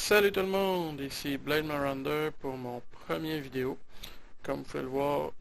Salut tout le monde, ici Blade Marauder pour mon premier vidéo. Comme vous pouvez le voir,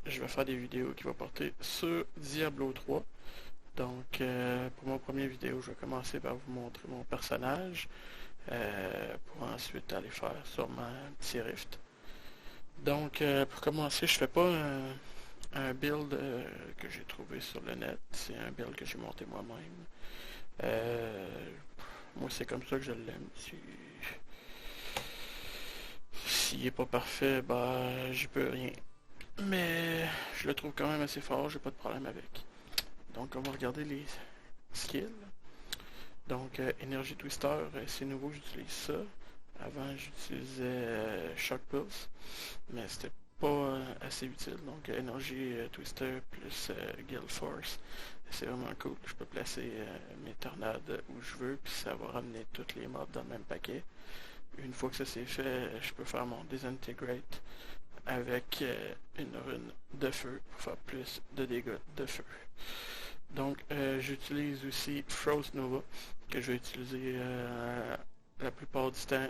je vais faire des vidéos qui vont porter sur Diablo 3. Donc pour mon premier vidéo, je vais commencer par vous montrer mon personnage pour ensuite aller faire sûrement un petit rift. Donc pour commencer, je fais pas un build que j'ai trouvé sur le net, c'est un build que j'ai monté moi-même. Moi c'est comme ça que je l'aime. S'il est pas parfait, bah j'y peux rien. Mais je le trouve quand même assez fort, j'ai pas de problème avec. Donc on va regarder les skills. Donc Energy Twister, c'est nouveau, j'utilise ça. Avant j'utilisais Shock Pulse, mais c'était pas assez utile. Donc Energy Twister plus Gale Force, c'est vraiment cool. Je peux placer mes tornades où je veux, puis ça va ramener toutes les mobs dans le même paquet. Une fois que ça c'est fait, je peux faire mon Disintegrate avec une rune de feu pour faire plus de dégâts de feu. Donc j'utilise aussi Frost Nova que je vais utiliser la plupart du temps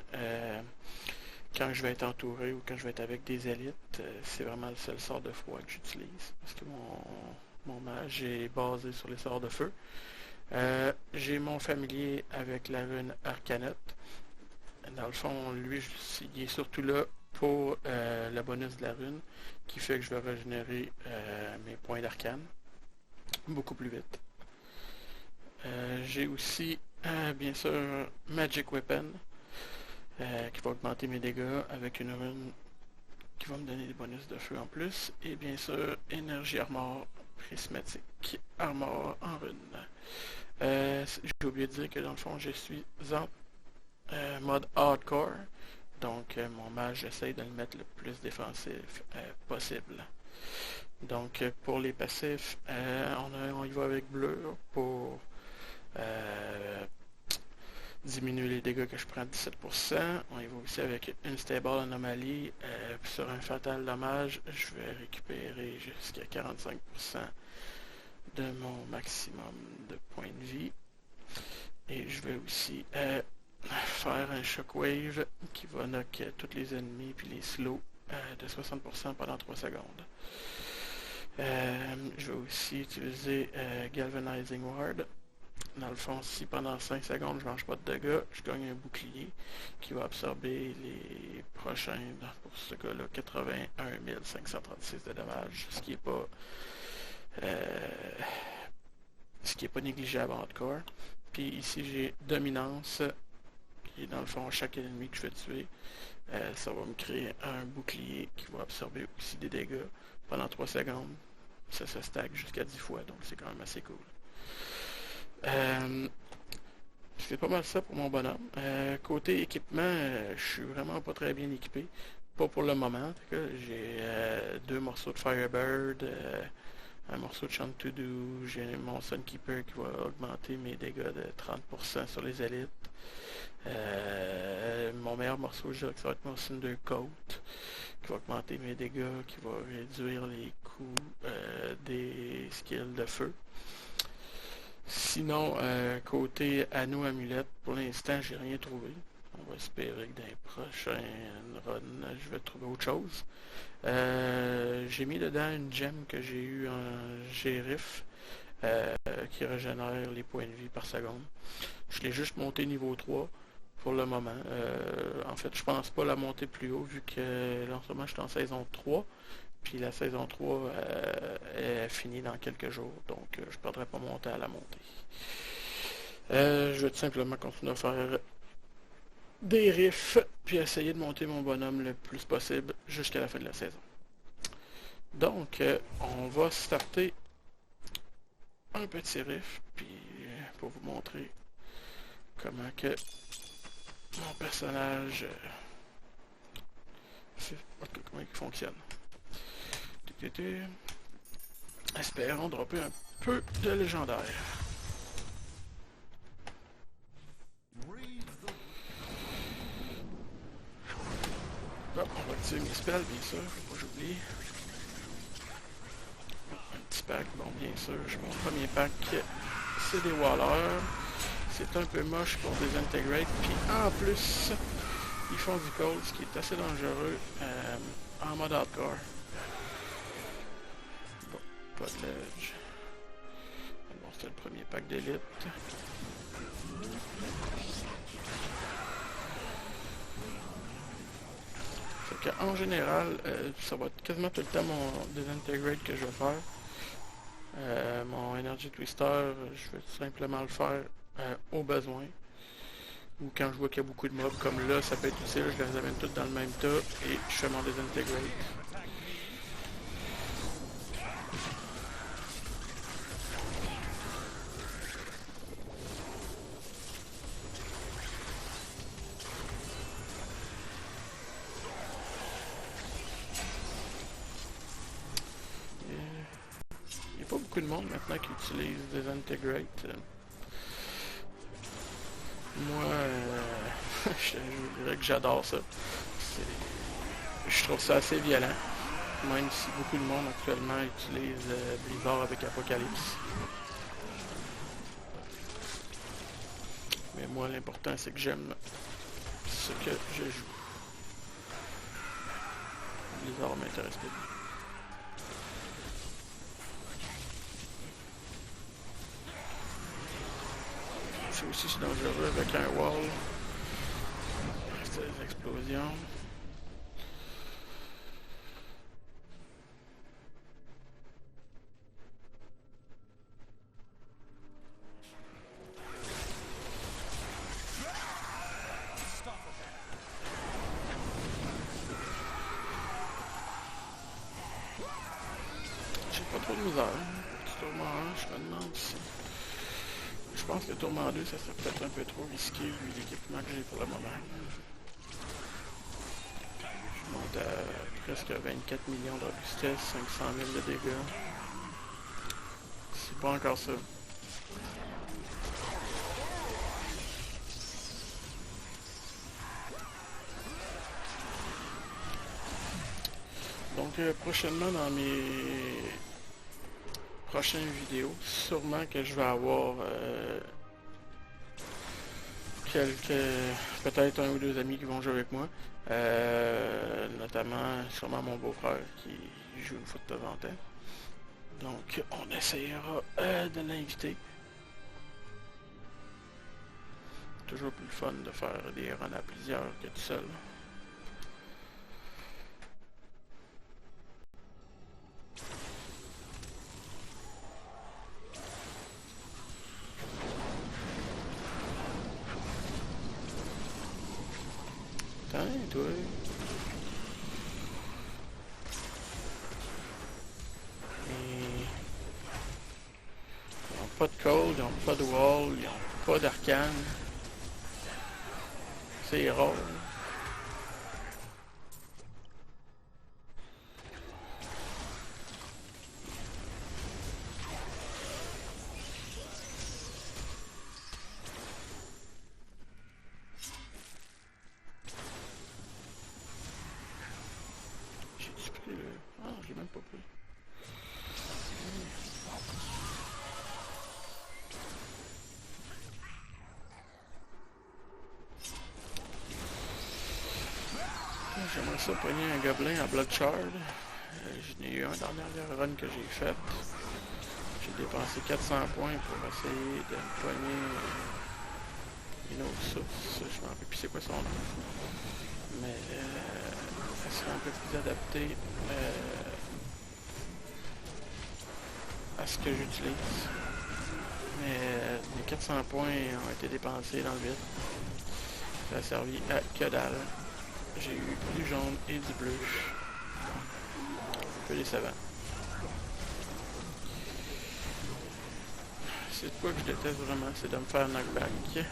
quand je vais être entouré ou quand je vais être avec des élites. C'est vraiment le seul sort de froid que j'utilise parce que mon mage est basé sur les sorts de feu. J'ai mon familier avec la rune Arcanette. Dans le fond, lui, il est surtout là pour le bonus de la rune, qui fait que je vais régénérer mes points d'arcane beaucoup plus vite. J'ai aussi, bien sûr, Magic Weapon, qui va augmenter mes dégâts avec une rune qui va me donner des bonus de feu en plus. Et bien sûr, Énergie Armor Prismatique, Armor en rune. J'ai oublié de dire que dans le fond, je suis en mode hardcore, donc mon mage j'essaye de le mettre le plus défensif possible. Donc pour les passifs, on y va avec bleu pour diminuer les dégâts que je prends de 17%. On y va aussi avec une stable anomalie. Sur un fatal dommage, je vais récupérer jusqu'à 45% de mon maximum de points de vie. Et je vais aussi faire un shockwave qui va knock tous les ennemis puis les slow de 60% pendant 3 secondes. Je vais aussi utiliser Galvanizing Ward. Dans le fond, si pendant 5 secondes je mange pas de dégâts, je gagne un bouclier qui va absorber les prochains, pour ce cas-là, 81 536 de dommages, ce qui est pas négligeable en hardcore. Puis ici j'ai Dominance, et dans le fond, chaque ennemi que je vais tuer, ça va me créer un bouclier qui va absorber aussi des dégâts pendant 3 secondes. Ça se stack jusqu'à 10 fois, donc c'est quand même assez cool. C'est pas mal ça pour mon bonhomme. Côté équipement, je suis vraiment pas très bien équipé. Pas pour le moment. J'ai 2 morceaux de Firebird, un morceau de Chant to Do, j'ai mon Sunkeeper qui va augmenter mes dégâts de 30% sur les élites. Mon meilleur morceau, je dirais que ça va être mon Cinder Coat, qui va augmenter mes dégâts, qui va réduire les coups des skills de feu. Sinon, côté anneau amulette, pour l'instant, j'ai rien trouvé. On va espérer que dans les prochaines runs, je vais trouver autre chose. J'ai mis dedans une gemme que j'ai eue en Gérif, qui régénère les points de vie par seconde. Je l'ai juste monté niveau 3 pour le moment. En fait, je pense pas la monter plus haut vu que là, en ce moment, je suis en saison 3. Puis la saison 3 est finie dans quelques jours. Donc, je ne perdrai pas mon temps à la monter. Je vais tout simplement continuer à faire des riffs, puis essayer de monter mon bonhomme le plus possible jusqu'à la fin de la saison. Donc, on va starter un petit riff, puis pour vous montrer comment que mon personnage comment il fonctionne. Espérons dropper un peu de légendaire. Hop, on va activer mes spells, bien sûr, faut pas j'oublie. Un petit pack, bon, bien sûr, mon premier pack, c'est des Wallers. C'est un peu moche pour Disintegrate, puis en plus, Ils font du cold, ce qui est assez dangereux en mode hardcore. Bon, pas de ledge. Bon, c'était le premier pack d'élite. En général, ça va être quasiment tout le temps mon Disintegrate que je vais faire. Mon Energy Twister, je vais tout simplement le faire au besoin. Ou quand je vois qu'il y a beaucoup de mobs, comme là, ça peut être utile, je les amène toutes dans le même tas et je fais mon Disintegrate. Il n'y a pas beaucoup de monde maintenant qui utilise Disintegrate. Moi, je dirais que j'adore ça. Je trouve ça assez violent. Même si beaucoup de monde actuellement utilise Blizzard avec Apocalypse. Mais moi, l'important, c'est que j'aime ce que je joue. Blizzard m'intéresse pas. C'est aussi dangereux avec un wall. C'est des explosions. J'ai pas trop de misère. Petit tourment 1, je me demande si... Je pense que le tourment 2, ça serait peut-être un peu trop risqué vu l'équipement que j'ai pour le moment. Je monte à presque 24 millions de robustesse, 500 000 de dégâts. C'est pas encore ça. Donc prochainement dans mes prochaines vidéos, sûrement que je vais avoir peut-être un ou deux amis qui vont jouer avec moi. Notamment sûrement mon beau-frère qui joue une fois de temps en temps. Donc on essayera de l'inviter. Toujours plus fun de faire des runs à plusieurs que tout seul. Attends, toi. Ils n'ont pas de cold, ils n'ont pas de wall, ils n'ont pas d'arcane. C'est rare. J'ai-tu pris le... Ah, je l'ai même pas pris. J'aimerais ça pogner un gobelin à Blood Shard. J'en ai eu un dans la dernière run que j'ai faite. J'ai dépensé 400 points pour essayer de me pogner une autre source. Je m'en rappelle plus c'est quoi son nom. Mais elle serait un peu plus adaptée à ce que j'utilise. Mais les 400 points ont été dépensés dans le vide. Ça a servi à que dalle. J'ai eu du jaune et du bleu. Un peu décevant. C'est quoi que je déteste vraiment, c'est de me faire knockback.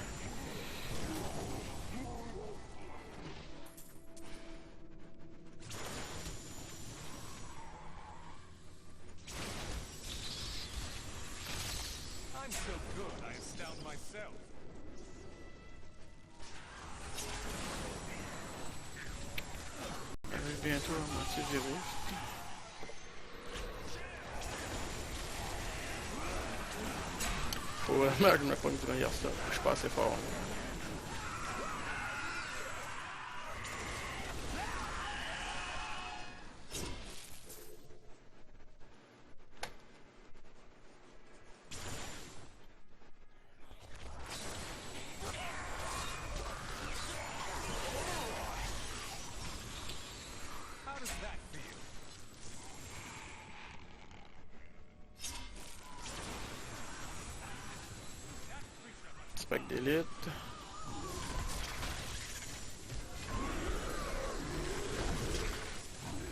Bientôt à moitié virus. Faut vraiment que je me pogne du meilleur stuff. Je suis pas assez fort. pack d'élite.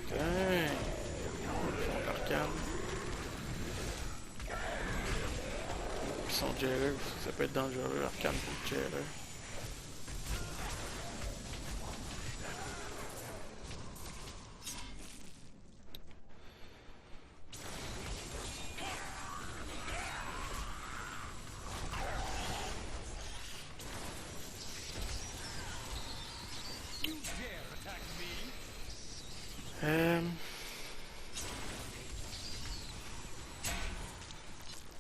Putain! Fond d'arcane. Ils sont jailer, ça peut être dangereux, arcane pour jailer.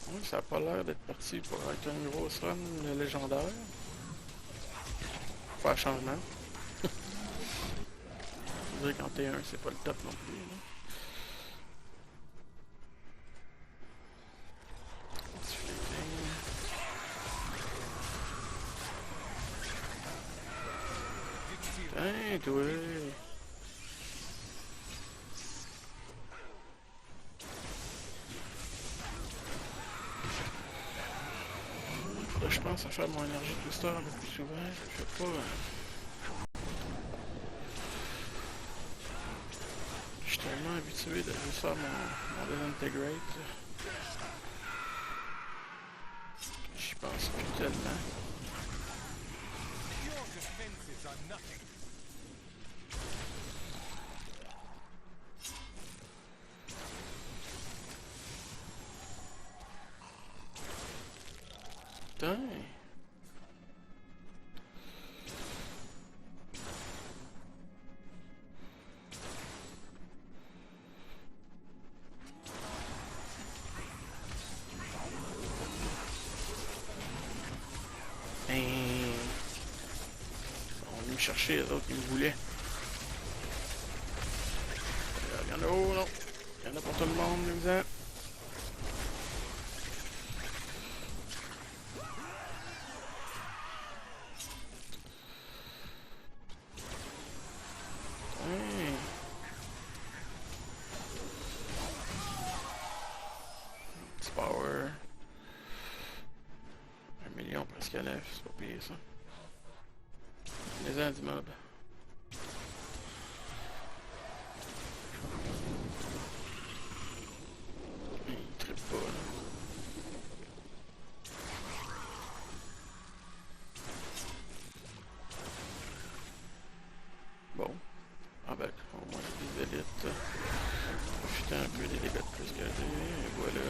Oui, ça a pas l'air d'être parti pour être une grosse run légendaire. Faut faire changement. Je veux dire qu'en T1 c'est pas le top non plus. Là. Putain, toi! Là, je pense à faire mon énergie booster un peu plus souvent, je le fais pas. Je suis tellement habitué de juste faire mon Disintegrate. J'y pense plus tellement. Putain! On est venu me chercher les autres qui me voulaient. Il y en a, oh non! Il y en a pour tout le monde, nous en. Power. 1 million presque à 9, c'est pas pire ça. Les ans du mob. Il trippe pas là. Bon. Avec au moins des élites. Profiter un peu des dégâts de plus gardés. Et voilà.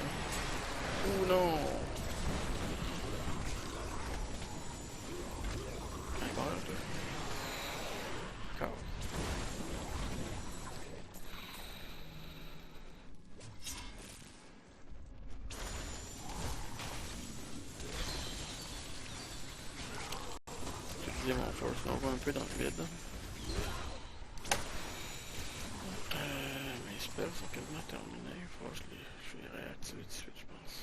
Oh non! Un meurt là. Encore. J'ai utilisé mon force nova un peu dans le vide. Mes spells sont quasiment terminés. Il faut que je les réactive tout de suite, je pense.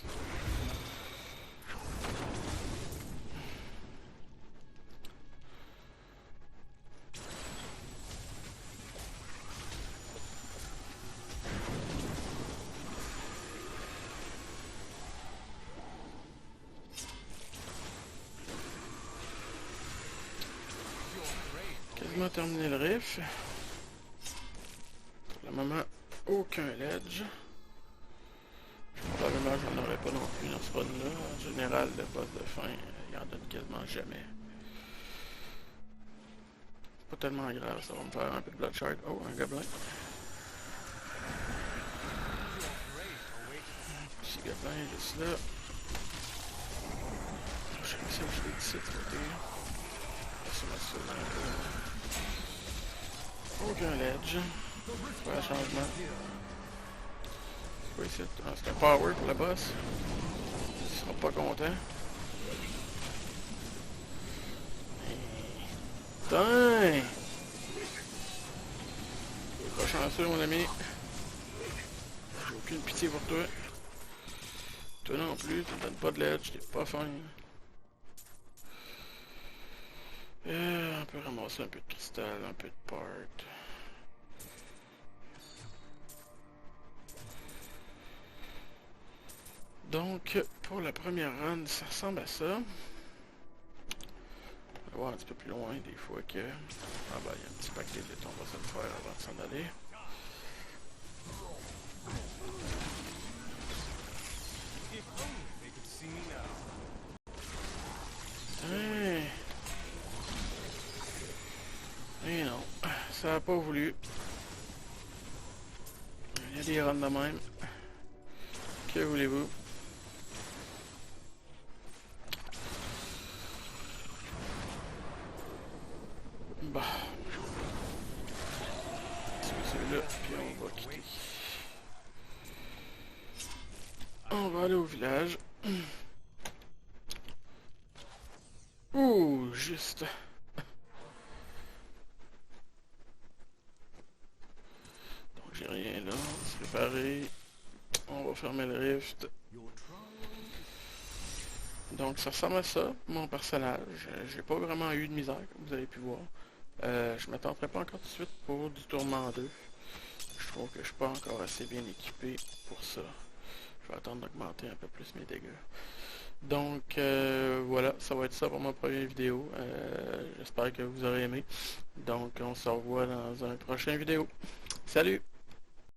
Quasiment terminé le riff. Pour le moment, aucun ledge. Probablement j'en aurais pas non plus dans ce run-là. En général, le boss de fin, il en donne quasiment jamais. Pas tellement grave, ça va me faire un peu de bloodshard. Oh, un gobelin. Petit gobelin juste là. Je sais pas si je l'ai d'ici de côté. Aucun ledge. Pas de changement. C'est quoi ici? Ah, c'est un power pour le boss. Il sera pas content. Putain! Pas chanceux mon ami. J'ai aucune pitié pour toi. Toi non plus, tu me donnes pas de ledge, t'es pas fin. On peut ramasser un peu de cristal, un peu de part. Donc, pour la première run, ça ressemble à ça. voir un petit peu plus loin des fois que... Ah bah il y a un petit paquet de tombes à se faire avant de s'en aller. Et non, ça a pas voulu. Il y a des runs de même. Que voulez-vous? Bah. Celui-là, puis on va quitter. On va aller au village. Ouh, juste. Donc j'ai rien là, on va se préparer. On va fermer le rift. Donc ça ressemble à ça, mon personnage. J'ai pas vraiment eu de misère, comme vous avez pu voir. Je m'attendrai pas encore tout de suite pour du tourment 2. Je trouve que je suis pas encore assez bien équipé pour ça. Je vais attendre d'augmenter un peu plus mes dégâts. Donc voilà, ça va être ça pour ma première vidéo. J'espère que vous aurez aimé. Donc on se revoit dans un prochain vidéo. Salut!